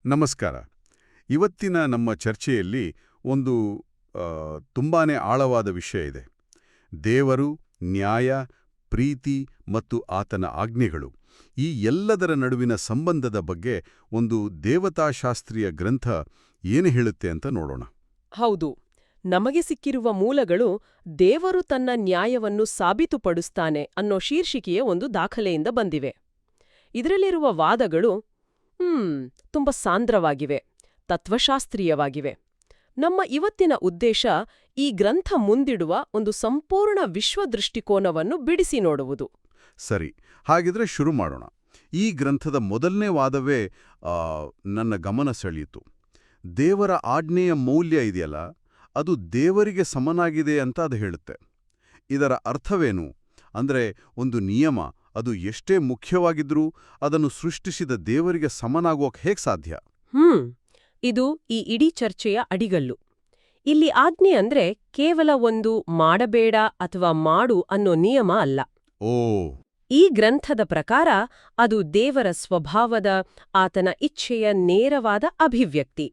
ನಮಸ್ಕಾರ. ಇವತ್ತಿನ ನಮ್ಮ ಚರ್ಚೆಯಲ್ಲಿ ಒಂದು ತುಂಬಾನೇ ಆಳವಾದ ವಿಷಯ ಇದೆ. ದೇವರು, ನ್ಯಾಯ, ಪ್ರೀತಿ ಮತ್ತು ಆತನ ಆಜ್ಞೆಗಳು ಈ ಎಲ್ಲದರ ನಡುವಿನ ಸಂಬಂಧದ ಬಗ್ಗೆ ಒಂದು ದೇವತಾಶಾಸ್ತ್ರೀಯ ಗ್ರಂಥ ಏನು ಹೇಳುತ್ತೆ ಅಂತ ನೋಡೋಣ. ಹೌದು, ನಮಗೆ ಸಿಕ್ಕಿರುವ ಮೂಲಗಳು ದೇವರು ತನ್ನ ನ್ಯಾಯವನ್ನು ಸಾಬೀತುಪಡಿಸ್ತಾನೆ ಅನ್ನೋ ಶೀರ್ಷಿಕೆಯ ಒಂದು ದಾಖಲೆಯಿಂದ ಬಂದಿವೆ. ಇದರಲ್ಲಿರುವ ವಾದಗಳು ತುಂಬಾ ಸಾಂದ್ರವಾಗಿವೆ, ತತ್ವಶಾಸ್ತ್ರೀಯವಾಗಿವೆ. ನಮ್ಮ ಇವತ್ತಿನ ಉದ್ದೇಶ ಈ ಗ್ರಂಥ ಮುಂದಿಡುವ ಒಂದು ಸಂಪೂರ್ಣ ವಿಶ್ವದೃಷ್ಟಿಕೋನವನ್ನು ಬಿಡಿಸಿ ನೋಡುವುದು. ಸರಿ, ಹಾಗಿದ್ರೆ ಶುರು ಮಾಡೋಣ. ಈ ಗ್ರಂಥದ ಮೊದಲನೇ ವಾದವೇ ನನ್ನ ಗಮನ ಸೆಳೆಯಿತು. ದೇವರ ಆಜ್ಞೆಯ ಮೌಲ್ಯ ಇದೆಯಲ್ಲ, ಅದು ದೇವರಿಗೆ ಸಮನಾಗಿದೆ ಅಂತ ಅದು ಹೇಳುತ್ತೆ. ಇದರ ಅರ್ಥವೇನು? ಅಂದ್ರೆ ಒಂದು ನಿಯಮ ಅದು ಎಷ್ಟೇ ಮುಖ್ಯವಾಗಿದ್ರೂ ಅದನ್ನು ಸೃಷ್ಟಿಸಿದ ದೇವರಿಗೆ ಸಮನಾಗೋಕ್ ಹೇಗೆ ಸಾಧ್ಯ? ಇದು ಈ ಇಡೀ ಚರ್ಚೆಯ ಅಡಿಗಲ್ಲು. ಇಲ್ಲಿ ಆಜ್ಞೆ ಅಂದ್ರೆ ಕೇವಲ ಒಂದು ಮಾಡಬೇಡ ಅಥವಾ ಮಾಡು ಅನ್ನೋ ನಿಯಮ ಅಲ್ಲ. ಈ ಗ್ರಂಥದ ಪ್ರಕಾರ ಅದು ದೇವರ ಸ್ವಭಾವದ, ಆತನ ಇಚ್ಛೆಯ ನೇರವಾದ ಅಭಿವ್ಯಕ್ತಿ.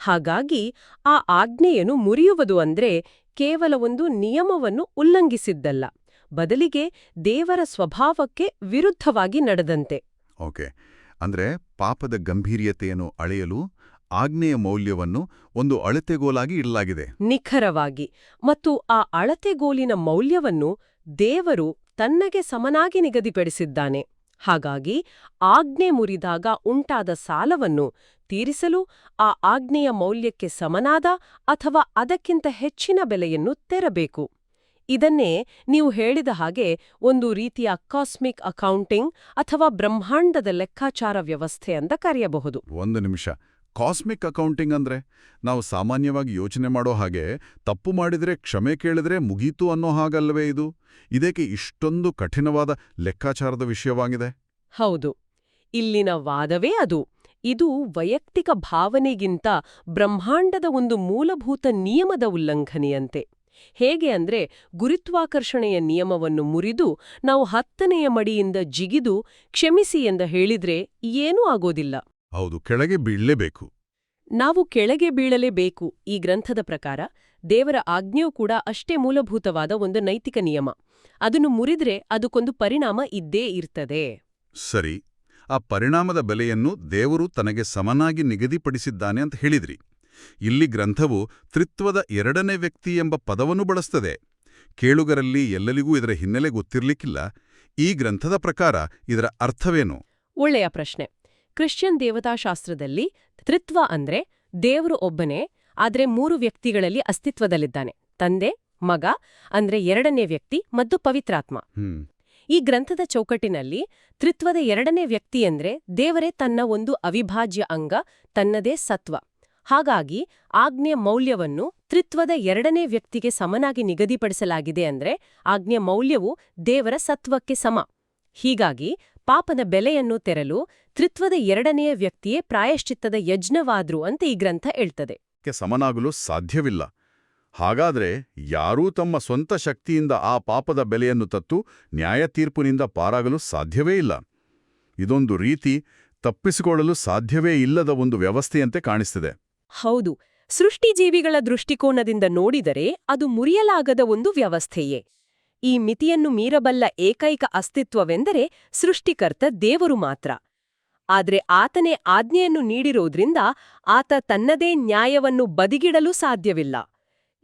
ಹಾಗಾಗಿ ಆ ಆಜ್ಞೆಯನ್ನು ಮುರಿಯುವುದು ಅಂದ್ರೆ ಕೇವಲ ಒಂದು ನಿಯಮವನ್ನು ಉಲ್ಲಂಘಿಸಿದ್ದಲ್ಲ, ಬದಲಿಗೆ ದೇವರ ಸ್ವಭಾವಕ್ಕೆ ವಿರುದ್ಧವಾಗಿ ನಡೆದಂತೆ. ಓಕೆ, ಅಂದ್ರೆ ಪಾಪದ ಗಂಭೀರ್ಯತೆಯನ್ನು ಅಳೆಯಲು ಆಜ್ಞೆಯ ಮೌಲ್ಯವನ್ನು ಒಂದು ಅಳತೆಗೋಲಾಗಿ ಇಡಲಾಗಿದೆ. ನಿಖರವಾಗಿ. ಮತ್ತು ಆ ಅಳತೆಗೋಲಿನ ಮೌಲ್ಯವನ್ನು ದೇವರು ತನ್ನಗೆ ಸಮನಾಗಿ ನಿಗದಿಪಡಿಸಿದ್ದಾನೆ. ಹಾಗಾಗಿ ಆಜ್ಞೆ ಮುರಿದಾಗ ಉಂಟಾದ ಸಾಲವನ್ನು ತೀರಿಸಲು ಆ ಆಜ್ಞೆಯ ಮೌಲ್ಯಕ್ಕೆ ಸಮನಾದ ಅಥವಾ ಅದಕ್ಕಿಂತ ಹೆಚ್ಚಿನ ಬೆಲೆಯನ್ನು ತೆರಬೇಕು. ಇದನ್ನೇ ನೀವು ಹೇಳಿದ ಹಾಗೆ ಒಂದು ರೀತಿಯ ಕಾಸ್ಮಿಕ್ ಅಕೌಂಟಿಂಗ್ ಅಥವಾ ಬ್ರಹ್ಮಾಂಡದ ಲೆಕ್ಕಾಚಾರ ವ್ಯವಸ್ಥೆ ಅಂತ ಕರೆಯಬಹುದು. ಒಂದು ನಿಮಿಷ, ಕಾಸ್ಮಿಕ್ ಅಕೌಂಟಿಂಗ್ ಅಂದ್ರೆ ನಾವು ಸಾಮಾನ್ಯವಾಗಿ ಯೋಚನೆ ಮಾಡೋ ಹಾಗೆ ತಪ್ಪು ಮಾಡಿದ್ರೆ ಕ್ಷಮೆ ಕೇಳಿದ್ರೆ ಮುಗೀತು ಅನ್ನೋ ಹಾಗಲ್ವೇ ಇದು? ಇದಕ್ಕೆ ಇಷ್ಟೊಂದು ಕಠಿಣವಾದ ಲೆಕ್ಕಾಚಾರದ ವಿಷಯವಾಗಿದೆ? ಹೌದು, ಇಲ್ಲಿನ ವಾದವೇ ಅದು. ಇದು ವೈಯಕ್ತಿಕ ಭಾವನೆಗಿಂತ ಬ್ರಹ್ಮಾಂಡದ ಒಂದು ಮೂಲಭೂತ ನಿಯಮದ ಉಲ್ಲಂಘನೆಯಂತೆ. ಹೇಗೆ ಅಂದ್ರೆ ಗುರುತ್ವಾಕರ್ಷಣೆಯ ನಿಯಮವನ್ನು ಮುರಿದು ನಾವು 10ನೇ ಮಡಿಯಿಂದ ಜಿಗಿದು ಕ್ಷಮಿಸಿ ಎಂದು ಹೇಳಿದ್ರೆ ಏನೂ ಆಗೋದಿಲ್ಲ. ಹೌದು, ಕೆಳಗೆ ಬೀಳಲೇಬೇಕು. ನಾವು ಕೆಳಗೆ ಬೀಳಲೇಬೇಕು. ಈ ಗ್ರಂಥದ ಪ್ರಕಾರ ದೇವರ ಆಜ್ಞೆಯೂ ಕೂಡ ಅಷ್ಟೇ ಮೂಲಭೂತವಾದ ಒಂದು ನೈತಿಕ ನಿಯಮ. ಅದನ್ನು ಮುರಿದ್ರೆ ಅದಕ್ಕೊಂದು ಪರಿಣಾಮ ಇದ್ದೇ ಇರ್ತದೆ. ಸರಿ, ಆ ಪರಿಣಾಮದ ಬೆಲೆಯನ್ನು ದೇವರು ತನಗೆ ಸಮನಾಗಿ ನಿಗದಿಪಡಿಸಿದ್ದಾನೆ ಅಂತ ಹೇಳಿದ್ರಿ. ಇಲ್ಲಿ ಗ್ರಂಥವು ತ್ರಿತ್ವದ ಎರಡನೇ ವ್ಯಕ್ತಿ ಎಂಬ ಪದವನ್ನು ಬಳಸ್ತದೆ. ಕೇಳುಗರಲ್ಲಿ ಎಲ್ಲರಿಗೂ ಇದರ ಹಿನ್ನೆಲೆ ಗೊತ್ತಿರ್ಲಿಕ್ಕಿಲ್ಲ. ಈ ಗ್ರಂಥದ ಪ್ರಕಾರ ಇದರ ಅರ್ಥವೇನು? ಒಳ್ಳೆಯ ಪ್ರಶ್ನೆ. ಕ್ರಿಶ್ಚಿಯನ್ ದೇವತಾಶಾಸ್ತ್ರದಲ್ಲಿ ತ್ರಿತ್ವ ಅಂದ್ರೆ ದೇವರು ಒಬ್ಬನೇ, ಆದ್ರೆ 3 ವ್ಯಕ್ತಿಗಳಲ್ಲಿ ಅಸ್ತಿತ್ವದಲ್ಲಿದ್ದಾನೆ: ತಂದೆ, ಮಗ ಅಂದ್ರೆ ಎರಡನೇ ವ್ಯಕ್ತಿ, ಮತ್ತು ಪವಿತ್ರಾತ್ಮ. ಈ ಗ್ರಂಥದ ಚೌಕಟ್ಟಿನಲ್ಲಿ ತ್ರಿತ್ವದ ಎರಡನೇ ವ್ಯಕ್ತಿ ಅಂದ್ರೆ ದೇವರೇ ತನ್ನ ಒಂದು ಅವಿಭಾಜ್ಯ ಅಂಗ, ತನ್ನದೇ ಸತ್ವ. ಹಾಗಾಗಿ ಆಜ್ಞೆಯ ಮೌಲ್ಯವನ್ನು ತ್ರಿತ್ವದ ಎರಡನೇ ವ್ಯಕ್ತಿಗೆ ಸಮನಾಗಿ ನಿಗದಿಪಡಿಸಲಾಗಿದೆ ಅಂದ್ರೆ ಆಜ್ಞೆಯ ಮೌಲ್ಯವು ದೇವರ ಸತ್ವಕ್ಕೆ ಸಮ. ಹೀಗಾಗಿ ಪಾಪದ ಬೆಲೆಯನ್ನು ತೆರಲು ತ್ರಿತ್ವದ ಎರಡನೆಯ ವ್ಯಕ್ತಿಯೇ ಪ್ರಾಯಶ್ಚಿತ್ತದ ಯಜ್ಞವಾದ್ರು ಅಂತ ಈ ಗ್ರಂಥ ಹೇಳ್ತದೆ. ಸಮನಾಗಲು ಸಾಧ್ಯವಿಲ್ಲ. ಹಾಗಾದ್ರೆ ಯಾರೂ ತಮ್ಮ ಸ್ವಂತ ಶಕ್ತಿಯಿಂದ ಆ ಪಾಪದ ಬೆಲೆಯನ್ನು ತತ್ತು ನ್ಯಾಯ ತೀರ್ಪಿನಿಂದ ಪಾರಾಗಲು ಸಾಧ್ಯವೇ ಇಲ್ಲ. ಇದೊಂದು ರೀತಿ ತಪ್ಪಿಸಿಕೊಳ್ಳಲು ಸಾಧ್ಯವೇ ಇಲ್ಲದ ಒಂದು ವ್ಯವಸ್ಥೆಯಂತೆ ಕಾಣಿಸ್ತಿದೆ. ಹೌದು, ಸೃಷ್ಟಿಜೀವಿಗಳ ದೃಷ್ಟಿಕೋನದಿಂದ ನೋಡಿದರೆ ಅದು ಮುರಿಯಲಾಗದ ಒಂದು ವ್ಯವಸ್ಥೆಯೇ. ಈ ಮಿತಿಯನ್ನು ಮೀರಬಲ್ಲ ಏಕೈಕ ಅಸ್ತಿತ್ವವೆಂದರೆ ಸೃಷ್ಟಿಕರ್ತ ದೇವರು ಮಾತ್ರ. ಆದ್ರೆ ಆತನೇ ಆಜ್ಞೆಯನ್ನು ನೀಡಿರೋದ್ರಿಂದ ಆತ ತನ್ನದೇ ನ್ಯಾಯವನ್ನು ಬದಿಗಿಡಲು ಸಾಧ್ಯವಿಲ್ಲ.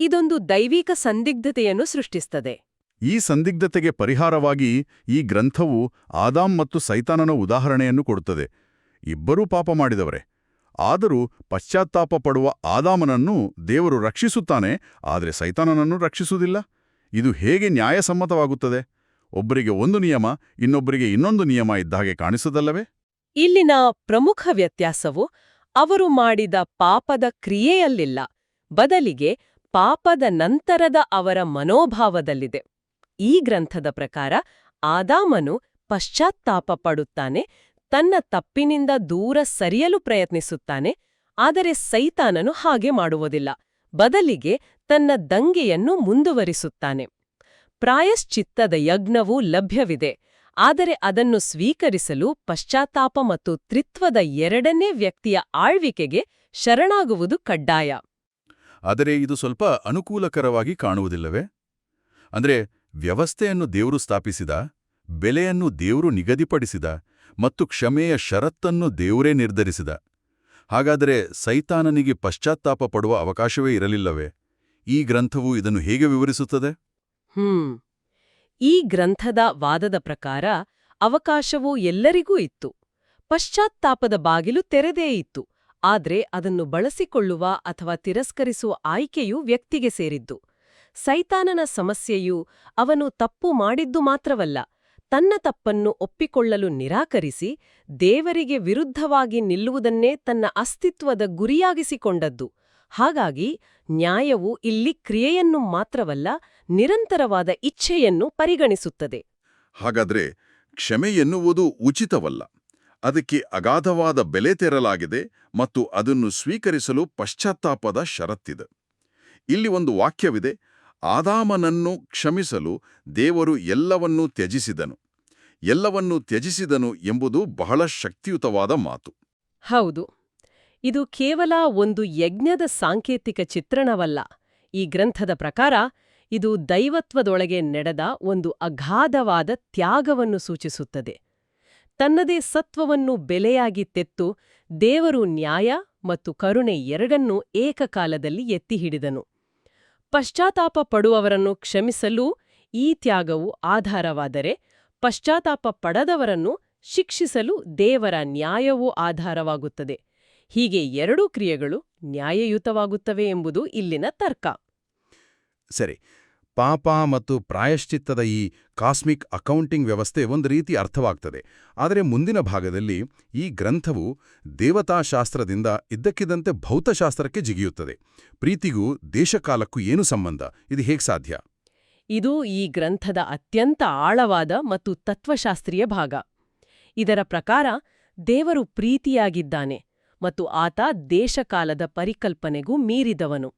ಇದೊಂದು ದೈವಿಕ ಸಂದಿಗ್ಧತೆಯನ್ನು ಸೃಷ್ಟಿಸುತ್ತದೆ. ಈ ಸಂದಿಗ್ಧತೆಗೆ ಪರಿಹಾರವಾಗಿ ಈ ಗ್ರಂಥವು ಆದಾಮ್ ಮತ್ತು ಸೈತಾನನ ಉದಾಹರಣೆಯನ್ನು ಕೊಡುತ್ತದೆ. ಇಬ್ಬರೂ ಪಾಪ ಮಾಡಿದವರೇ. ಆದರೂ ಪಶ್ಚಾತ್ತಾಪ ಪಡುವ ಆದಾಮನನ್ನು ದೇವರು ರಕ್ಷಿಸುತ್ತಾನೆ, ಆದರೆ ಸೈತಾನನನ್ನು ರಕ್ಷಿಸುವುದಿಲ್ಲ. ಇದು ಹೇಗೆ ನ್ಯಾಯಸಮ್ಮತವಾಗುತ್ತದೆ? ಒಬ್ಬರಿಗೆ ಒಂದು ನಿಯಮ, ಇನ್ನೊಬ್ಬರಿಗೆ ಇನ್ನೊಂದು ನಿಯಮ ಇದ್ದಾಗೆ ಕಾಣಿಸುವುದಲ್ಲವೇ? ಇಲ್ಲಿನ ಪ್ರಮುಖ ವ್ಯತ್ಯಾಸವು ಅವರು ಮಾಡಿದ ಪಾಪದ ಕ್ರಿಯೆಯಲ್ಲಿಲ್ಲ, ಬದಲಿಗೆ ಪಾಪದ ನಂತರದ ಅವರ ಮನೋಭಾವದಲ್ಲಿದೆ. ಈ ಗ್ರಂಥದ ಪ್ರಕಾರ ಆದಾಮನು ಪಶ್ಚಾತ್ತಾಪ ಪಡುತ್ತಾನೆ, ತನ್ನ ತಪ್ಪಿನಿಂದ ದೂರ ಸರಿಯಲು ಪ್ರಯತ್ನಿಸುತ್ತಾನೆ. ಆದರೆ ಸೈತಾನನು ಹಾಗೆ ಮಾಡುವುದಿಲ್ಲ, ಬದಲಿಗೆ ತನ್ನ ದಂಗೆಯನ್ನು ಮುಂದುವರಿಸುತ್ತಾನೆ. ಪ್ರಾಯಶ್ಚಿತ್ತದ ಯಜ್ಞವೂ ಲಭ್ಯವಿದೆ, ಆದರೆ ಅದನ್ನು ಸ್ವೀಕರಿಸಲು ಪಶ್ಚಾತ್ತಾಪ ಮತ್ತು ತ್ರಿತ್ವದ ಎರಡನೇ ವ್ಯಕ್ತಿಯ ಆಳ್ವಿಕೆಗೆ ಶರಣಾಗುವುದು ಕಡ್ಡಾಯ. ಆದರೆ ಇದು ಸ್ವಲ್ಪ ಅನುಕೂಲಕರವಾಗಿ ಕಾಣುವುದಿಲ್ಲವೇ? ಅಂದ್ರೆ ವ್ಯವಸ್ಥೆಯನ್ನು ದೇವರು ಸ್ಥಾಪಿಸಿದ, ಬೆಲೆಯನ್ನು ದೇವರು ನಿಗದಿಪಡಿಸಿದ ಮತ್ತು ಕ್ಷಮೆಯ ಷರತ್ತನ್ನು ದೇವರೇ ನಿರ್ಧರಿಸಿದ. ಹಾಗಾದರೆ ಸೈತಾನನಿಗೆ ಪಶ್ಚಾತ್ತಾಪ ಪಡುವ ಅವಕಾಶವೇ ಇರಲಿಲ್ಲವೇ? ಈ ಗ್ರಂಥವು ಇದನ್ನು ಹೇಗೆ ವಿವರಿಸುತ್ತದೆ? ಈ ಗ್ರಂಥದ ವಾದದ ಪ್ರಕಾರ ಅವಕಾಶವು ಎಲ್ಲರಿಗೂ ಇತ್ತು. ಪಶ್ಚಾತ್ತಾಪದ ಬಾಗಿಲು ತೆರೆದೇ ಇತ್ತು. ಆದ್ರೆ ಅದನ್ನು ಬಳಸಿಕೊಳ್ಳುವ ಅಥವಾ ತಿರಸ್ಕರಿಸುವ ಆಯ್ಕೆಯು ವ್ಯಕ್ತಿಗೆ ಸೇರಿದ್ದು. ಸೈತಾನನ ಸಮಸ್ಯೆಯು ಅವನು ತಪ್ಪು ಮಾಡಿದ್ದು ಮಾತ್ರವಲ್ಲ, ತನ್ನ ತಪ್ಪನ್ನು ಒಪ್ಪಿಕೊಳ್ಳಲು ನಿರಾಕರಿಸಿ ದೇವರಿಗೆ ವಿರುದ್ಧವಾಗಿ ನಿಲ್ಲುವುದನ್ನೇ ತನ್ನ ಅಸ್ತಿತ್ವದ ಗುರಿಯಾಗಿಸಿಕೊಂಡದ್ದು. ಹಾಗಾಗಿ ನ್ಯಾಯವು ಇಲ್ಲಿ ಕ್ರಿಯೆಯನ್ನು ಮಾತ್ರವಲ್ಲ, ನಿರಂತರವಾದ ಇಚ್ಛೆಯನ್ನು ಪರಿಗಣಿಸುತ್ತದೆ. ಹಾಗಾದ್ರೆ ಕ್ಷಮೆ ಎನ್ನುವುದು ಉಚಿತವಲ್ಲ, ಅದಕ್ಕೆ ಅಗಾಧವಾದ ಬೆಲೆ ತೆರಲಾಗಿದೆ ಮತ್ತು ಅದನ್ನು ಸ್ವೀಕರಿಸಲು ಪಶ್ಚಾತ್ತಾಪದ ಷರತ್ತಿದೆ. ಇಲ್ಲಿ ಒಂದು ವಾಕ್ಯವಿದೆ, ಆದಾಮನನ್ನು ಕ್ಷಮಿಸಲು ದೇವರು ಎಲ್ಲವನ್ನೂ ತ್ಯಜಿಸಿದನು. ಎಲ್ಲವನ್ನೂ ತ್ಯಜಿಸಿದನು ಎಂಬುದು ಬಹಳ ಶಕ್ತಿಯುತವಾದ ಮಾತು. ಹೌದು, ಇದು ಕೇವಲ ಒಂದು ಯಜ್ಞದ ಸಾಂಕೇತಿಕ ಚಿತ್ರಣವಲ್ಲ. ಈ ಗ್ರಂಥದ ಪ್ರಕಾರ ಇದು ದೈವತ್ವದೊಳಗೆ ನಡೆದ ಒಂದು ಅಗಾಧವಾದ ತ್ಯಾಗವನ್ನು ಸೂಚಿಸುತ್ತದೆ. ತನ್ನದೇ ಸತ್ವವನ್ನು ಬೆಲೆಯಾಗಿ ತೆತ್ತು ದೇವರು ನ್ಯಾಯ ಮತ್ತು ಕರುಣೆ ಎರಡನ್ನೂ ಏಕಕಾಲದಲ್ಲಿ ಎತ್ತಿ ಹಿಡಿದನು. ಪಶ್ಚಾತ್ತಾಪ ಪಡುವವರನ್ನು ಕ್ಷಮಿಸಲು ಈ ತ್ಯಾಗವು ಆಧಾರವಾದರೆ, ಪಶ್ಚಾತ್ತಾಪ ಪಡದವರನ್ನು ಶಿಕ್ಷಿಸಲು ದೇವರ ನ್ಯಾಯವೂ ಆಧಾರವಾಗುತ್ತದೆ. ಹೀಗೆ ಎರಡೂ ಕ್ರಿಯೆಗಳು ನ್ಯಾಯಯುತವಾಗುತ್ತವೆ ಎಂಬುದು ಇಲ್ಲಿನ ತರ್ಕ. ಸರಿ, ಪಾಪ ಮತ್ತು ಪ್ರಾಯಶ್ಚಿತ್ತದ ಈ ಕಾಸ್ಮಿಕ್ ಅಕೌಂಟಿಂಗ್ ವ್ಯವಸ್ಥೆ ಒಂದು ರೀತಿ ಅರ್ಥವಾಗ್ತದೆ. ಆದರೆ ಮುಂದಿನ ಭಾಗದಲ್ಲಿ ಈ ಗ್ರಂಥವು ದೇವತಾಶಾಸ್ತ್ರದಿಂದ ಇದ್ದಕ್ಕಿದ್ದಂತೆ ಭೌತಶಾಸ್ತ್ರಕ್ಕೆ ಜಿಗಿಯುತ್ತದೆ. ಪ್ರೀತಿಗೂ ದೇಶಕಾಲಕ್ಕೂ ಏನು ಸಂಬಂಧ? ಇದು ಹೇಗೆ ಸಾಧ್ಯ? ಇದು ಈ ಗ್ರಂಥದ ಅತ್ಯಂತ ಆಳವಾದ ಮತ್ತು ತತ್ವಶಾಸ್ತ್ರೀಯ ಭಾಗ. ಇದರ ಪ್ರಕಾರ ದೇವರು ಪ್ರೀತಿಯಾಗಿದ್ದಾನೆ ಮತ್ತು ಆತ ದೇಶಕಾಲದ ಪರಿಕಲ್ಪನೆಗೂ ಮೀರಿದವನು.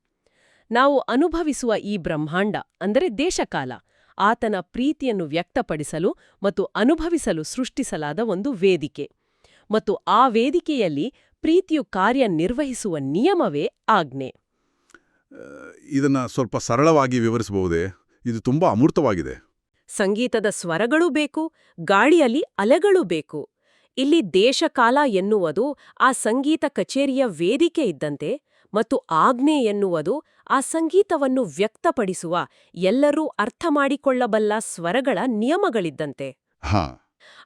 ನಾವು ಅನುಭವಿಸುವ ಈ ಬ್ರಹ್ಮಾಂಡ ಅಂದರೆ ದೇಶಕಾಲ ಆತನ ಪ್ರೀತಿಯನ್ನು ವ್ಯಕ್ತಪಡಿಸಲು ಮತ್ತು ಅನುಭವಿಸಲು ಸೃಷ್ಟಿಸಲಾದ ಒಂದು ವೇದಿಕೆ. ಮತ್ತು ಆ ವೇದಿಕೆಯಲ್ಲಿ ಪ್ರೀತಿಯು ಕಾರ್ಯನಿರ್ವಹಿಸುವ ನಿಯಮವೇ ಆಜ್ಞೆ. ಇದನ್ನ ಸ್ವಲ್ಪ ಸರಳವಾಗಿ ವಿವರಿಸಬಹುದೇ? ಇದು ತುಂಬಾ ಅಮೂರ್ತವಾಗಿದೆ. ಸಂಗೀತದ ಸ್ವರಗಳೂ ಬೇಕು, ಗಾಳಿಯಲ್ಲಿ ಅಲೆಗಳೂ ಬೇಕು. ಇಲ್ಲಿ ದೇಶಕಾಲ ಎನ್ನುವುದು ಆ ಸಂಗೀತ ಕಚೇರಿಯ ವೇದಿಕೆ ಇದ್ದಂತೆ, ಮತ್ತು ಆಜ್ಞೆ ಎನ್ನುವುದು ಆ ಸಂಗೀತವನ್ನು ವ್ಯಕ್ತಪಡಿಸುವ ಎಲ್ಲರೂ ಅರ್ಥಮಾಡಿಕೊಳ್ಳಬಲ್ಲ ಸ್ವರಗಳ ನಿಯಮಗಳಿದ್ದಂತೆ.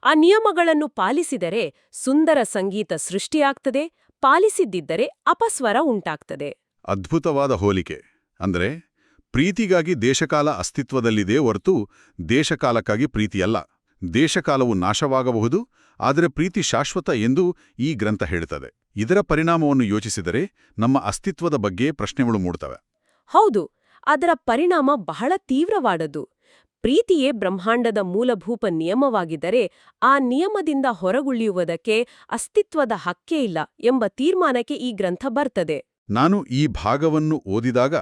ಆ ನಿಯಮಗಳನ್ನು ಪಾಲಿಸಿದರೆ ಸುಂದರ ಸಂಗೀತ ಸೃಷ್ಟಿಯಾಗ್ತದೆ, ಪಾಲಿಸಿದ್ದಿದ್ದರೆ ಅಪಸ್ವರ ಉಂಟಾಗ್ತದೆ. ಅದ್ಭುತವಾದ ಹೋಲಿಕೆ. ಅಂದ್ರೆ ಪ್ರೀತಿಗಾಗಿ ದೇಶಕಾಲ ಅಸ್ತಿತ್ವದಲ್ಲಿದೆ ಹೊರತು ದೇಶಕಾಲಕ್ಕಾಗಿ ಪ್ರೀತಿಯಲ್ಲ. ದೇಶಕಾಲವು ನಾಶವಾಗಬಹುದು, ಆದರೆ ಪ್ರೀತಿ ಶಾಶ್ವತ ಎಂದು ಈ ಗ್ರಂಥ ಹೇಳುತ್ತದೆ. ಇದರ ಪರಿಣಾಮವನ್ನು ಯೋಚಿಸಿದರೆ ನಮ್ಮ ಅಸ್ತಿತ್ವದ ಬಗ್ಗೆ ಪ್ರಶ್ನೆಗಳು ಮೂಡ್ತವೆ. ಹೌದು, ಅದರ ಪರಿಣಾಮ ಬಹಳ ತೀವ್ರವಾದದ್ದು. ಪ್ರೀತಿಯೇ ಬ್ರಹ್ಮಾಂಡದ ಮೂಲಭೂತ ನಿಯಮವಾಗಿದ್ದರೆ ಆ ನಿಯಮದಿಂದ ಹೊರಗುಳಿಯುವುದಕ್ಕೆ ಅಸ್ತಿತ್ವದ ಹಕ್ಕೇ ಇಲ್ಲ ಎಂಬ ತೀರ್ಮಾನಕ್ಕೆ ಈ ಗ್ರಂಥ ಬರ್ತದೆ. ನಾನು ಈ ಭಾಗವನ್ನು ಓದಿದಾಗ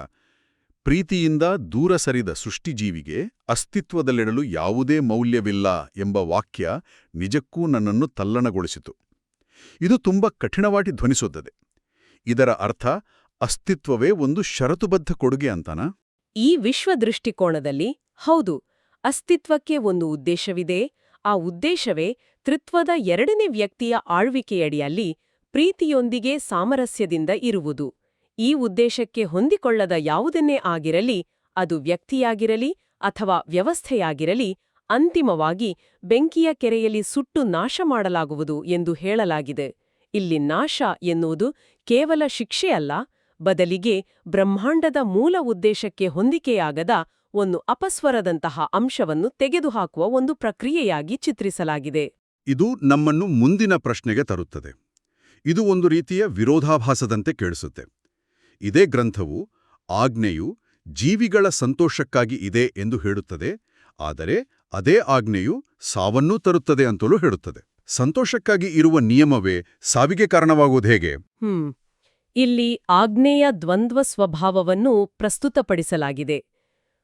ಪ್ರೀತಿಯಿಂದ ದೂರ ಸರಿದ ಸೃಷ್ಟಿಜೀವಿಗೆ ಅಸ್ತಿತ್ವದಲ್ಲಿಡಲು ಯಾವುದೇ ಮೌಲ್ಯವಿಲ್ಲ ಎಂಬ ವಾಕ್ಯ ನಿಜಕ್ಕೂ ನನ್ನನ್ನು ತಲ್ಲಣಗೊಳಿಸಿತು. ಇದು ತುಂಬ ಕಠಿಣವಾಗಿ ಧ್ವನಿಸುತ್ತದೆ. ಇದರ ಅರ್ಥ ಅಸ್ತಿತ್ವವೇ ಒಂದು ಷರತುಬದ್ಧ ಕೊಡುಗೆ ಅಂತನಾ? ಈ ವಿಶ್ವದೃಷ್ಟಿಕೋನದಲ್ಲಿ ಹೌದು, ಅಸ್ತಿತ್ವಕ್ಕೆ ಒಂದು ಉದ್ದೇಶವಿದೆ. ಆ ಉದ್ದೇಶವೇ ತ್ರಿತ್ವದ ಎರಡನೇ ವ್ಯಕ್ತಿಯ ಆಳ್ವಿಕೆಯಡಿಯಲ್ಲಿ ಪ್ರೀತಿಯೊಂದಿಗೆ ಸಾಮರಸ್ಯದಿಂದ ಇರುವುದು. ಈ ಉದ್ದೇಶಕ್ಕೆ ಹೊಂದಿಕೊಳ್ಳದ ಯಾವುದನ್ನೇ ಆಗಿರಲಿ, ಅದು ವ್ಯಕ್ತಿಯಾಗಿರಲಿ ಅಥವಾ ವ್ಯವಸ್ಥೆಯಾಗಿರಲಿ, ಅಂತಿಮವಾಗಿ ಬೆಂಕಿಯ ಕೆರೆಯಲ್ಲಿ ಸುಟ್ಟು ನಾಶ ಮಾಡಲಾಗುವುದು ಎಂದು ಹೇಳಲಾಗಿದೆ. ಇಲ್ಲಿ ನಾಶ ಎನ್ನುವುದು ಕೇವಲ ಶಿಕ್ಷೆಯಲ್ಲ, ಬದಲಿಗೆ ಬ್ರಹ್ಮಾಂಡದ ಮೂಲ ಉದ್ದೇಶಕ್ಕೆ ಹೊಂದಿಕೆಯಾಗದ ಒಂದು ಅಪಸ್ವರದಂತಹ ಅಂಶವನ್ನು ತೆಗೆದುಹಾಕುವ ಒಂದು ಪ್ರಕ್ರಿಯೆಯಾಗಿ ಚಿತ್ರಿಸಲಾಗಿದೆ. ಇದು ನಮ್ಮನ್ನು ಮುಂದಿನ ಪ್ರಶ್ನೆಗೆ ತರುತ್ತದೆ. ಇದು ಒಂದು ರೀತಿಯ ವಿರೋಧಾಭಾಸದಂತೆ ಕೇಳಿಸುತ್ತೆ. ಇದೇ ಗ್ರಂಥವು ಆಜ್ಞೆಯು ಜೀವಿಗಳ ಸಂತೋಷಕ್ಕಾಗಿ ಇದೆ ಎಂದು ಹೇಳುತ್ತದೆ, ಆದರೆ ಅದೇ ಆಜ್ಞೆಯು ಸಾವನ್ನೂ ತರುತ್ತದೆ ಅಂತಲೂ ಹೇಳುತ್ತದೆ. ಸಂತೋಷಕ್ಕಾಗಿ ಇರುವ ನಿಯಮವೇ ಸಾವಿಗೆ ಕಾರಣವಾಗುವುದು ಹೇಗೆ? ಇಲ್ಲಿ ಆಜ್ಞೆಯ ದ್ವಂದ್ವ ಸ್ವಭಾವವನ್ನು ಪ್ರಸ್ತುತಪಡಿಸಲಾಗಿದೆ.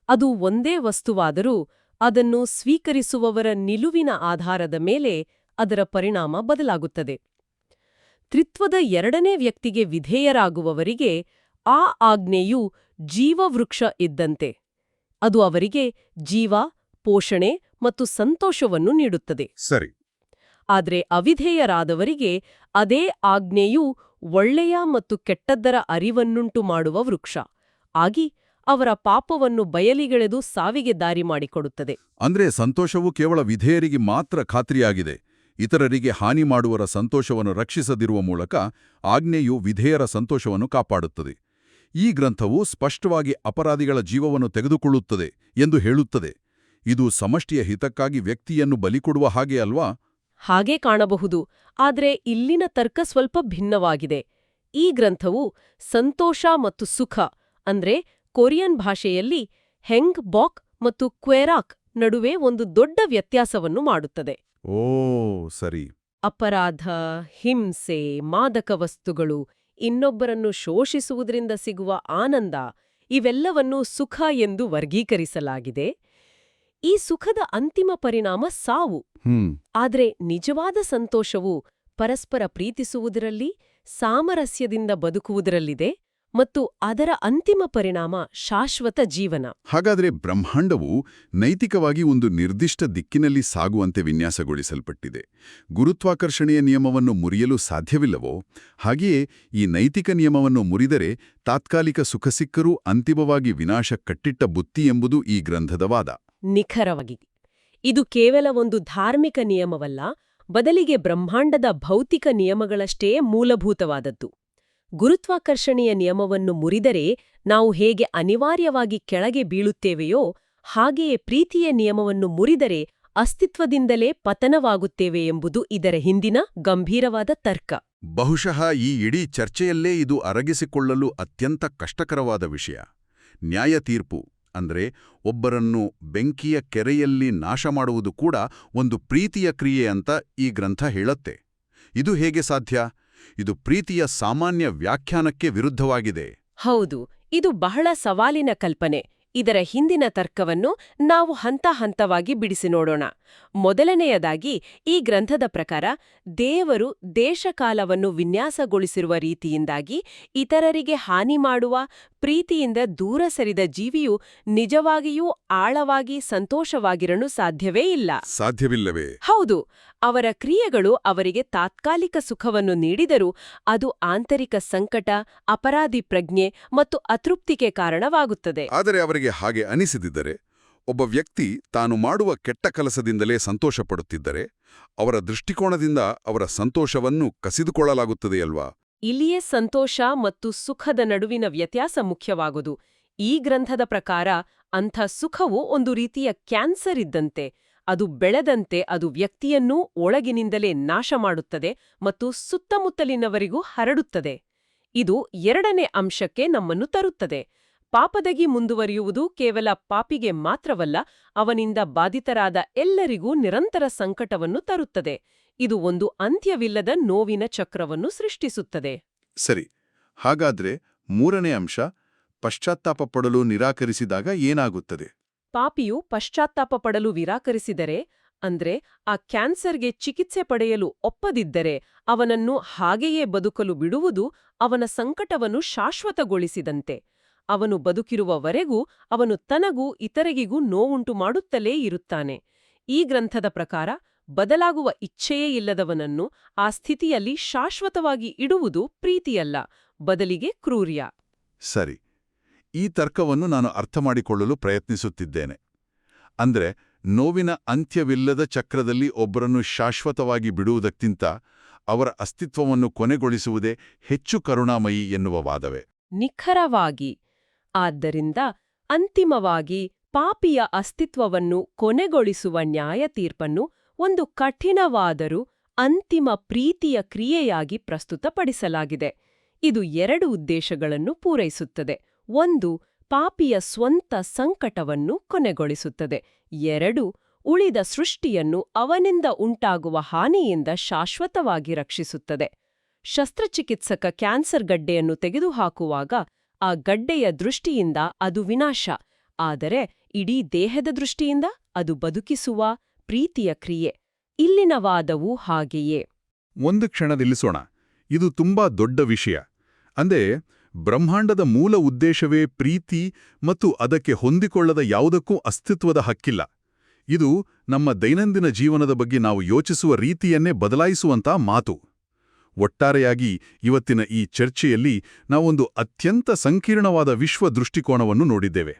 ಅದು ಒಂದೇ ವಸ್ತುವಾದರೂ ಅದನ್ನು ಸ್ವೀಕರಿಸುವವರ ನಿಲುವಿನ ಆಧಾರದ ಮೇಲೆ ಅದರ ಪರಿಣಾಮ ಬದಲಾಗುತ್ತದೆ. ತ್ರಿತ್ವದ ಎರಡನೇ ವ್ಯಕ್ತಿಗೆ ವಿಧೇಯರಾಗುವವರಿಗೆ ಆ ಆಜ್ಞೆಯು ಜೀವವೃಕ್ಷ ಇದ್ದಂತೆ. ಅದು ಅವರಿಗೆ ಜೀವ, ಪೋಷಣೆ ಮತ್ತು ಸಂತೋಷವನ್ನು ನೀಡುತ್ತದೆ. ಸರಿ. ಆದರೆ ಅವಿಧೇಯರಾದವರಿಗೆ ಅದೇ ಆಜ್ಞೆಯು ಒಳ್ಳೆಯ ಮತ್ತು ಕೆಟ್ಟದ್ದರ ಅರಿವನ್ನುಂಟು ಮಾಡುವ ವೃಕ್ಷ ಆಗಿ ಅವರ ಪಾಪವನ್ನು ಬಯಲಿಗೆಳೆದು ಸಾವಿಗೆ ದಾರಿ ಮಾಡಿಕೊಡುತ್ತದೆ. ಅಂದ್ರೆ ಸಂತೋಷವು ಕೇವಲ ವಿಧೇಯರಿಗೆ ಮಾತ್ರ ಖಾತ್ರಿಯಾಗಿದೆ. ಇತರರಿಗೆ ಹಾನಿ ಮಾಡುವರ ಸಂತೋಷವನ್ನು ರಕ್ಷಿಸದಿರುವ ಮೂಲಕ ಆಜ್ಞೆಯು ವಿಧೇಯರ ಸಂತೋಷವನ್ನು ಕಾಪಾಡುತ್ತದೆ. ಈ ಗ್ರಂಥವು ಸ್ಪಷ್ಟವಾಗಿ ಅಪರಾಧಿಗಳ ಜೀವವನ್ನು ತೆಗೆದುಕೊಳ್ಳುತ್ತದೆ ಎಂದು ಹೇಳುತ್ತದೆ. ಇದು ಸಮಷ್ಟಿಯ ಹಿತಕ್ಕಾಗಿ ವ್ಯಕ್ತಿಯನ್ನು ಬಲಿಕೊಡುವ ಹಾಗೆ ಅಲ್ವಾ? ಹಾಗೇ ಕಾಣಬಹುದು. ಆದರೆ ಇಲ್ಲಿನ ತರ್ಕ ಸ್ವಲ್ಪ ಭಿನ್ನವಾಗಿದೆ. ಈ ಗ್ರಂಥವು ಸಂತೋಷ ಮತ್ತು ಸುಖ ಅಂದ್ರೆ ಕೊರಿಯನ್ ಭಾಷೆಯಲ್ಲಿ ಹೆಂಗ್ ಬಾಕ್ ಮತ್ತು ಕ್ವೆರಾಕ್ ನಡುವೆ ಒಂದು ದೊಡ್ಡ ವ್ಯತ್ಯಾಸವನ್ನು ಮಾಡುತ್ತದೆ. ಓ ಸರಿ. ಅಪರಾಧ, ಹಿಂಸೆ, ಮಾದಕ ವಸ್ತುಗಳು, ಇನ್ನೊಬ್ಬರನ್ನು ಶೋಷಿಸುವುದರಿಂದ ಸಿಗುವ ಆನಂದ ಇವೆಲ್ಲವನ್ನೂ ಸುಖ ಎಂದು ವರ್ಗೀಕರಿಸಲಾಗಿದೆ. ಈ ಸುಖದ ಅಂತಿಮ ಪರಿಣಾಮ ಸಾವು. ಆದರೆ ನಿಜವಾದ ಸಂತೋಷವು ಪರಸ್ಪರ ಪ್ರೀತಿಸುವುದರಲ್ಲಿ, ಸಾಮರಸ್ಯದಿಂದ ಬದುಕುವುದರಲ್ಲಿದೆ ಮತ್ತು ಅದರ ಅಂತಿಮ ಪರಿಣಾಮ ಶಾಶ್ವತ ಜೀವನ. ಹಾಗಾದರೆ ಬ್ರಹ್ಮಾಂಡವು ನೈತಿಕವಾಗಿ ಒಂದು ನಿರ್ದಿಷ್ಟ ದಿಕ್ಕಿನಲ್ಲಿ ಸಾಗುವಂತೆ ವಿನ್ಯಾಸಗೊಳಿಸಲ್ಪಟ್ಟಿದೆ. ಗುರುತ್ವಾಕರ್ಷಣೆಯ ನಿಯಮವನ್ನು ಮುರಿಯಲು ಸಾಧ್ಯವಿಲ್ಲವೋ ಹಾಗೆಯೇ ಈ ನೈತಿಕ ನಿಯಮವನ್ನು ಮುರಿದರೆ ತಾತ್ಕಾಲಿಕ ಸುಖ ಸಿಕ್ಕರೂ ಅಂತಿಮವಾಗಿ ವಿನಾಶ ಕಟ್ಟಿಟ್ಟ ಬುತ್ತಿ ಎಂಬುದು ಈ ಗ್ರಂಥದ ವಾದ. ನಿಖರವಾಗಿ ಇದು ಕೇವಲ ಒಂದು ಧಾರ್ಮಿಕ ನಿಯಮವಲ್ಲ, ಬದಲಿಗೆ ಬ್ರಹ್ಮಾಂಡದ ಭೌತಿಕ ನಿಯಮಗಳಷ್ಟೇ ಮೂಲಭೂತವಾದದ್ದು. ಗುರುತ್ವಾಕರ್ಷಣೆಯ ನಿಯಮವನ್ನು ಮುರಿದರೆ ನಾವು ಹೇಗೆ ಅನಿವಾರ್ಯವಾಗಿ ಕೆಳಗೆ ಬೀಳುತ್ತೇವೆಯೋ ಹಾಗೆಯೇ ಪ್ರೀತಿಯ ನಿಯಮವನ್ನು ಮುರಿದರೆ ಅಸ್ತಿತ್ವದಿಂದಲೇ ಪತನವಾಗುತ್ತೇವೆ ಎಂಬುದು ಇದರ ಹಿಂದಿನ ಗಂಭೀರವಾದ ತರ್ಕ. ಬಹುಶಃ ಈ ಇಡೀ ಚರ್ಚೆಯಲ್ಲೇ ಇದು ಅರಗಿಸಿಕೊಳ್ಳಲು ಅತ್ಯಂತ ಕಷ್ಟಕರವಾದ ವಿಷಯ. ನ್ಯಾಯ ತೀರ್ಪು ಅಂದ್ರೆ ಒಬ್ಬರನ್ನು ಬೆಂಕಿಯ ಕೆರೆಯಲ್ಲಿ ನಾಶ ಮಾಡುವುದು ಕೂಡ ಒಂದು ಪ್ರೀತಿಯ ಕ್ರಿಯೆ ಅಂತ ಈ ಗ್ರಂಥ ಹೇಳುತ್ತೆ. ಇದು ಹೇಗೆ ಸಾಧ್ಯ? ಇದು ಪ್ರೀತಿಯ ಸಾಮಾನ್ಯ ವ್ಯಾಖ್ಯಾನಕ್ಕೆ ವಿರುದ್ಧವಾಗಿದೆ. ಹೌದು, ಇದು ಬಹಳ ಸವಾಲಿನ ಕಲ್ಪನೆ. ಇದರ ಹಿಂದಿನ ತರ್ಕವನ್ನು ನಾವು ಹಂತ ಹಂತವಾಗಿ ಬಿಡಿಸಿ ನೋಡೋಣ. ಮೊದಲನೆಯದಾಗಿ, ಈ ಗ್ರಂಥದ ಪ್ರಕಾರ ದೇವರು ದೇಶಕಾಲವನ್ನು ವಿನ್ಯಾಸಗೊಳಿಸಿರುವ ರೀತಿಯಿಂದಾಗಿ ಇತರರಿಗೆ ಹಾನಿ ಮಾಡುವ, ಪ್ರೀತಿಯಿಂದ ದೂರ ಸರಿದ ಜೀವಿಯು ನಿಜವಾಗಿಯೂ ಆಳವಾಗಿ ಸಂತೋಷವಾಗಿರಲು ಸಾಧ್ಯವೇ ಇಲ್ಲ. ಸಾಧ್ಯವಿಲ್ಲವೇ? ಹೌದು, ಅವರ ಕ್ರಿಯೆಗಳು ಅವರಿಗೆ ತಾತ್ಕಾಲಿಕ ಸುಖವನ್ನು ನೀಡಿದರೂ ಅದು ಆಂತರಿಕ ಸಂಕಟ, ಅಪರಾಧಿ ಪ್ರಜ್ಞೆ ಮತ್ತು ಅತೃಪ್ತಿಗೆ ಕಾರಣವಾಗುತ್ತದೆ. ಆದರೆ ಅವರಿಗೆ ಹಾಗೆ ಅನಿಸದಿದ್ದರೆ, ಒಬ್ಬ ವ್ಯಕ್ತಿ ತಾನು ಮಾಡುವ ಕೆಟ್ಟ ಕೆಲಸದಿಂದಲೇ ಸಂತೋಷಪಡುತ್ತಿದ್ದರೆ, ಅವರ ದೃಷ್ಟಿಕೋನದಿಂದ ಅವರ ಸಂತೋಷವನ್ನು ಕಸಿದುಕೊಳ್ಳಲಾಗುತ್ತದೆಯಲ್ವಾ? ಇಲ್ಲಿಯೇ ಸಂತೋಷ ಮತ್ತು ಸುಖದ ನಡುವಿನ ವ್ಯತ್ಯಾಸ ಮುಖ್ಯವಾಗುವುದು. ಈ ಗ್ರಂಥದ ಪ್ರಕಾರ ಅಂಥ ಸುಖವು ಒಂದು ರೀತಿಯ ಕ್ಯಾನ್ಸರ್ ಇದ್ದಂತೆ. ಅದು ಬೆಳೆದಂತೆ ಅದು ವ್ಯಕ್ತಿಯನ್ನೂ ಒಳಗಿನಿಂದಲೇ ನಾಶ ಮಾಡುತ್ತದೆ ಮತ್ತು ಸುತ್ತಮುತ್ತಲಿನವರಿಗೂ ಹರಡುತ್ತದೆ. ಇದು ಎರಡನೇ ಅಂಶಕ್ಕೆ ನಮ್ಮನ್ನು ತರುತ್ತದೆ. ಪಾಪದಗಿ ಮುಂದುವರಿಯುವುದು ಕೇವಲ ಪಾಪಿಗೆ ಮಾತ್ರವಲ್ಲ, ಅವನಿಂದ ಬಾಧಿತರಾದ ಎಲ್ಲರಿಗೂ ನಿರಂತರ ಸಂಕಟವನ್ನು ತರುತ್ತದೆ. ಇದು ಒಂದು ಅಂತ್ಯವಿಲ್ಲದ ನೋವಿನ ಚಕ್ರವನ್ನು ಸೃಷ್ಟಿಸುತ್ತದೆ. ಸರಿ. ಹಾಗಾದ್ರೆ ಮೂರನೇ ಅಂಶ, ಪಶ್ಚಾತ್ತಾಪ ಪಡಲು ನಿರಾಕರಿಸಿದಾಗ ಏನಾಗುತ್ತದೆ? ಪಾಪಿಯು ಪಶ್ಚಾತ್ತಾಪ ಪಡಲು ನಿರಾಕರಿಸಿದರೆ, ಅಂದ್ರೆ ಆ ಕ್ಯಾನ್ಸರ್ಗೆ ಚಿಕಿತ್ಸೆ ಪಡೆಯಲು ಒಪ್ಪದಿದ್ದರೆ, ಅವನನ್ನು ಹಾಗೆಯೇ ಬದುಕಲು ಬಿಡುವುದು ಅವನ ಸಂಕಟವನ್ನು ಶಾಶ್ವತಗೊಳಿಸಿದಂತೆ. ಅವನು ಬದುಕಿರುವವರೆಗೂ ಅವನು ತನಗೂ ಇತರಿಗೂ ನೋವುಂಟು ಮಾಡುತ್ತಲೇ ಇರುತ್ತಾನೆ. ಈ ಗ್ರಂಥದ ಪ್ರಕಾರ ಬದಲಾಗುವ ಇಚ್ಛೆಯೇ ಇಲ್ಲದವನನ್ನು ಆ ಸ್ಥಿತಿಯಲ್ಲಿ ಶಾಶ್ವತವಾಗಿ ಇಡುವುದು ಪ್ರೀತಿಯಲ್ಲ, ಬದಲಿಗೆ ಕ್ರೂರ್ಯ. ಸರಿ. ಈ ತರ್ಕವನ್ನು ನಾನು ಅರ್ಥಮಾಡಿಕೊಳ್ಳಲು ಪ್ರಯತ್ನಿಸುತ್ತಿದ್ದೇನೆ. ಅಂದ್ರೆ ನೋವಿನ ಅಂತ್ಯವಿಲ್ಲದ ಚಕ್ರದಲ್ಲಿ ಒಬ್ಬರನ್ನು ಶಾಶ್ವತವಾಗಿ ಬಿಡುವುದಕ್ಕಿಂತ ಅವರ ಅಸ್ತಿತ್ವವನ್ನು ಕೊನೆಗೊಳಿಸುವುದೇ ಹೆಚ್ಚು ಕರುಣಾಮಯಿ ಎನ್ನುವ ವಾದವೇ? ನಿಖರವಾಗಿ. ಆದ್ದರಿಂದ ಅಂತಿಮವಾಗಿ ಪಾಪಿಯ ಅಸ್ತಿತ್ವವನ್ನು ಕೊನೆಗೊಳಿಸುವ ನ್ಯಾಯ ತೀರ್ಪನ್ನು ಒಂದು ಕಠಿಣವಾದರೂ ಅಂತಿಮ ಪ್ರೀತಿಯ ಕ್ರಿಯೆಯಾಗಿ ಪ್ರಸ್ತುತಪಡಿಸಲಾಗಿದೆ. ಇದು ಎರಡು ಉದ್ದೇಶಗಳನ್ನು ಪೂರೈಸುತ್ತದೆ. ಒಂದು, ಪಾಪಿಯ ಸ್ವಂತ ಸಂಕಟವನ್ನು ಕೊನೆಗೊಳಿಸುತ್ತದೆ. ಎರಡು, ಉಳಿದ ಸೃಷ್ಟಿಯನ್ನು ಅವನಿಂದ ಉಂಟಾಗುವ ಹಾನಿಯಿಂದ ಶಾಶ್ವತವಾಗಿ ರಕ್ಷಿಸುತ್ತದೆ. ಶಸ್ತ್ರಚಿಕಿತ್ಸಕ ಕ್ಯಾನ್ಸರ್ ಗಡ್ಡೆಯನ್ನು ತೆಗೆದುಹಾಕುವಾಗ ಆ ಗಡ್ಡೆಯ ದೃಷ್ಟಿಯಿಂದ ಅದು ವಿನಾಶ, ಆದರೆ ಇಡೀ ದೇಹದ ದೃಷ್ಟಿಯಿಂದ ಅದು ಬದುಕಿಸುವ ಪ್ರೀತಿಯ ಕ್ರಿಯೆ. ಇಲ್ಲಿನ ವಾದವು ಹಾಗೆಯೇ. ಒಂದು ಕ್ಷಣ ನಿಲ್ಲಿಸೋಣ. ಇದು ತುಂಬಾ ದೊಡ್ಡ ವಿಷಯ. ಅಂದ್ರೆ ಬ್ರಹ್ಮಾಂಡದ ಮೂಲ ಉದ್ದೇಶವೇ ಪ್ರೀತಿ ಮತ್ತು ಅದಕ್ಕೆ ಹೊಂದಿಕೊಳ್ಳದ ಯಾವುದಕ್ಕೂ ಅಸ್ತಿತ್ವದ ಹಕ್ಕಿಲ್ಲ. ಇದು ನಮ್ಮ ದೈನಂದಿನ ಜೀವನದ ಬಗ್ಗೆ ನಾವು ಯೋಚಿಸುವ ರೀತಿಯನ್ನೇ ಬದಲಾಯಿಸುವಂಥ ಮಾತು. ಒಟ್ಟಾರೆಯಾಗಿ ಇವತ್ತಿನ ಈ ಚರ್ಚೆಯಲ್ಲಿ ನಾವೊಂದು ಅತ್ಯಂತ ಸಂಕೀರ್ಣವಾದ ವಿಶ್ವ ದೃಷ್ಟಿಕೋನವನ್ನು ನೋಡಿದ್ದೇವೆ.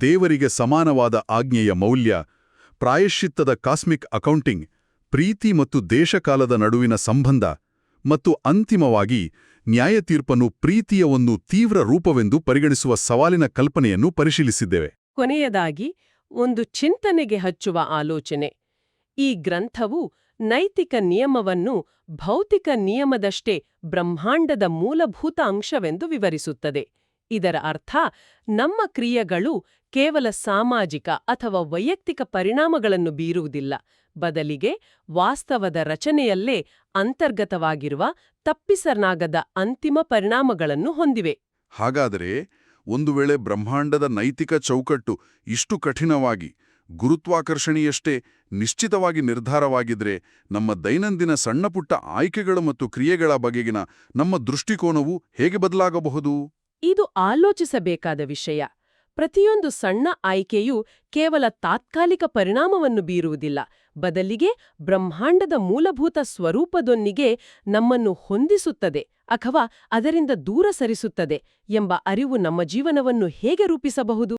ದೇವರಿಗೆ ಸಮಾನವಾದ ಆಜ್ಞೆಯ ಮೌಲ್ಯ, ಪ್ರಾಯಶ್ಚಿತ್ತದ ಕಾಸ್ಮಿಕ್ ಅಕೌಂಟಿಂಗ್, ಪ್ರೀತಿ ಮತ್ತು ದೇಶಕಾಲದ ನಡುವಿನ ಸಂಬಂಧ, ಮತ್ತು ಅಂತಿಮವಾಗಿ ನ್ಯಾಯತೀರ್ಪನ್ನು ಪ್ರೀತಿಯ ಒಂದು ತೀವ್ರ ರೂಪವೆಂದು ಪರಿಗಣಿಸುವ ಸವಾಲಿನ ಕಲ್ಪನೆಯನ್ನು ಪರಿಶೀಲಿಸಿದ್ದೇವೆ. ಕೊನೆಯದಾಗಿ ಒಂದು ಚಿಂತನೆಗೆ ಹಚ್ಚುವ ಆಲೋಚನೆ. ಈ ಗ್ರಂಥವು ನೈತಿಕ ನಿಯಮವನ್ನು ಭೌತಿಕ ನಿಯಮದಷ್ಟೇ ಬ್ರಹ್ಮಾಂಡದ ಮೂಲಭೂತ ಅಂಶವೆಂದು ವಿವರಿಸುತ್ತದೆ. ಇದರ ಅರ್ಥ ನಮ್ಮ ಕ್ರಿಯೆಗಳು ಕೇವಲ ಸಾಮಾಜಿಕ ಅಥವಾ ವೈಯಕ್ತಿಕ ಪರಿಣಾಮಗಳನ್ನು ಬೀರುವುದಿಲ್ಲ, ಬದಲಿಗೆ ವಾಸ್ತವದ ರಚನೆಯಲ್ಲೇ ಅಂತರ್ಗತವಾಗಿರುವ ತಪ್ಪಿಸಲಾಗದ ಅಂತಿಮ ಪರಿಣಾಮಗಳನ್ನು ಹೊಂದಿವೆ. ಹಾಗಾದರೆ ಒಂದು ವೇಳೆ ಬ್ರಹ್ಮಾಂಡದ ನೈತಿಕ ಚೌಕಟ್ಟು ಇಷ್ಟು ಕಠಿಣವಾಗಿ, ಗುರುತ್ವಾಕರ್ಷಣೆಯಷ್ಟೇ ನಿಶ್ಚಿತವಾಗಿ ನಿರ್ಧಾರವಾಗಿದ್ರೆ, ನಮ್ಮ ದೈನಂದಿನ ಸಣ್ಣಪುಟ್ಟ ಆಯ್ಕೆಗಳು ಮತ್ತು ಕ್ರಿಯೆಗಳ ಬಗೆಗಿನ ನಮ್ಮ ದೃಷ್ಟಿಕೋನವು ಹೇಗೆ ಬದಲಾಗಬಹುದು? ಇದು ಆಲೋಚಿಸಬೇಕಾದ ವಿಷಯ. ಪ್ರತಿಯೊಂದು ಸಣ್ಣ ಆಯ್ಕೆಯೂ ಕೇವಲ ತಾತ್ಕಾಲಿಕ ಪರಿಣಾಮವನ್ನು ಬೀರುವುದಿಲ್ಲ, ಬದಲಿಗೆ ಬ್ರಹ್ಮಾಂಡದ ಮೂಲಭೂತ ಸ್ವರೂಪದೊಂದಿಗೆ ನಮ್ಮನ್ನು ಹೊಂದಿಸುತ್ತದೆ ಅಥವಾ ಅದರಿಂದ ದೂರ ಸರಿಸುತ್ತದೆ ಎಂಬ ಅರಿವು ನಮ್ಮ ಜೀವನವನ್ನು ಹೇಗೆ ರೂಪಿಸಬಹುದು?